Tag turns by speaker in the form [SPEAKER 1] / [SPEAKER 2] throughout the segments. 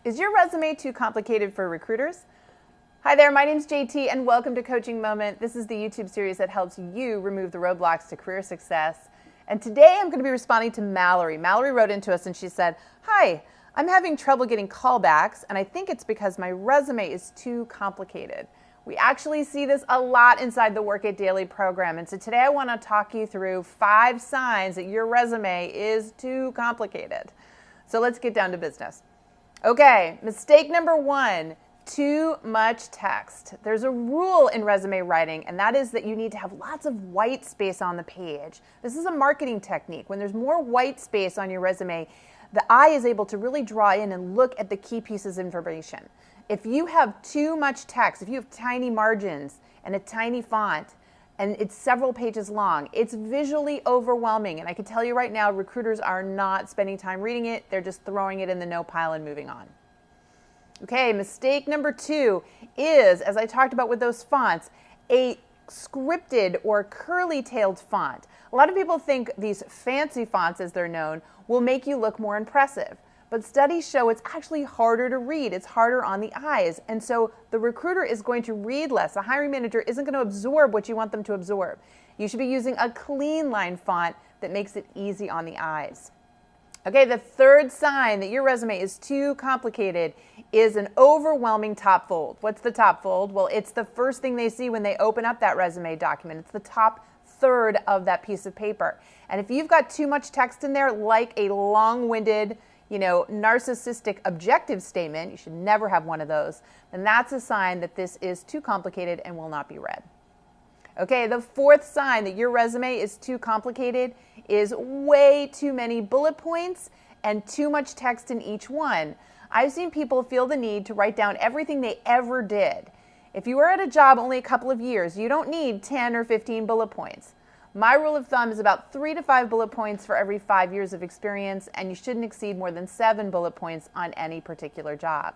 [SPEAKER 1] Is your resume too complicated for recruiters? Hi there, my name's JT and welcome to Coaching Moment. This is the YouTube series that helps you remove the roadblocks to career success. And today I'm going to be responding to Mallory. Mallory wrote into us and she said, "Hi, I'm having trouble getting callbacks and I think it's because my resume is too complicated." We actually see this a lot inside the WorkADaily program. And so today I want to talk you through 5 signs that your resume is too complicated. So let's get down to business. Okay, mistake number 1, too much text. There's a rule in resume writing, and that is that you need to have lots of white space on the page. This is a marketing technique. When there's more white space on your resume, the eye is able to really draw in and look at the key pieces of information. If you have too much text, if you have tiny margins and a tiny font, and it's several pages long, it's visually overwhelming. And I can tell you right now, recruiters are not spending time reading it. They're just throwing it in the no pile and moving on. Okay, mistake number 2 is, as I talked about with those fonts, a scripted or curly-tailed font. A lot of people think these fancy fonts, as they're known, will make you look more impressive. But studies show it's actually harder to read. It's harder on the eyes. And so the recruiter is going to read less. The hiring manager isn't going to absorb what you want them to absorb. You should be using a clean line font that makes it easy on the eyes. Okay, the third sign that your resume is too complicated is an overwhelming top fold. What's the top fold? Well, it's the first thing they see when they open up that resume document. It's the top third of that piece of paper. And if you've got too much text in there, like a long-winded, narcissistic objective statement, you should never have one of those, then that's a sign that this is too complicated and will not be read. Okay, the fourth sign that your resume is too complicated is way too many bullet points and too much text in each one. I've seen people feel the need to write down everything they ever did. If you were at a job only a couple of years, you don't need 10 or 15 bullet points. My rule of thumb is about 3 to 5 bullet points for every 5 years of experience, and you shouldn't exceed more than 7 bullet points on any particular job.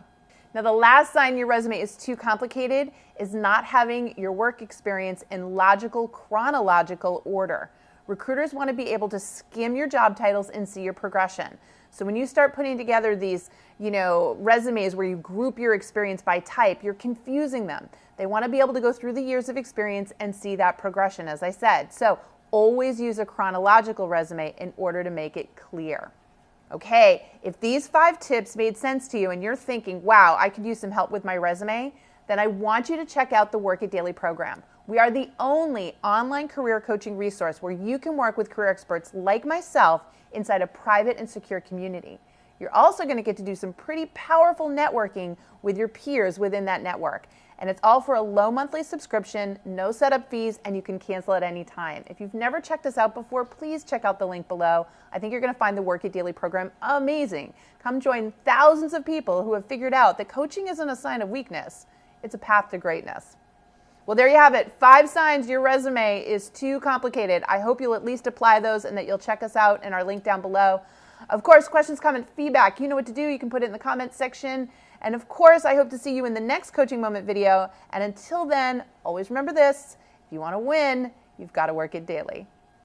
[SPEAKER 1] Now, the last sign your resume is too complicated is not having your work experience in logical, chronological order. Recruiters want to be able to skim your job titles and see your progression. So when you start putting together these, resumes where you group your experience by type, you're confusing them. They want to be able to go through the years of experience and see that progression, as I said. So always use a chronological resume in order to make it clear. Okay, if these 5 tips made sense to you and you're thinking, wow, I could use some help with my resume, then I want you to check out the WorkADaily program. We are the only online career coaching resource where you can work with career experts like myself inside a private and secure community. You're also going to get to do some pretty powerful networking with your peers within that network. And it's all for a low monthly subscription, no setup fees, and you can cancel at any time. If you've never checked us out before, please check out the link below. I think you're going to find the WorkADaily program amazing. Come join thousands of people who have figured out that coaching isn't a sign of weakness. It's a path to greatness. Well, there you have it. 5 signs your resume is too complicated. I hope you'll at least apply those and that you'll check us out in our link down below. Of course, questions, comments, feedback, you know what to do. You can put it in the comments section. And of course, I hope to see you in the next Coaching Moment video. And until then, always remember this: if you want to win, you've got to work it daily.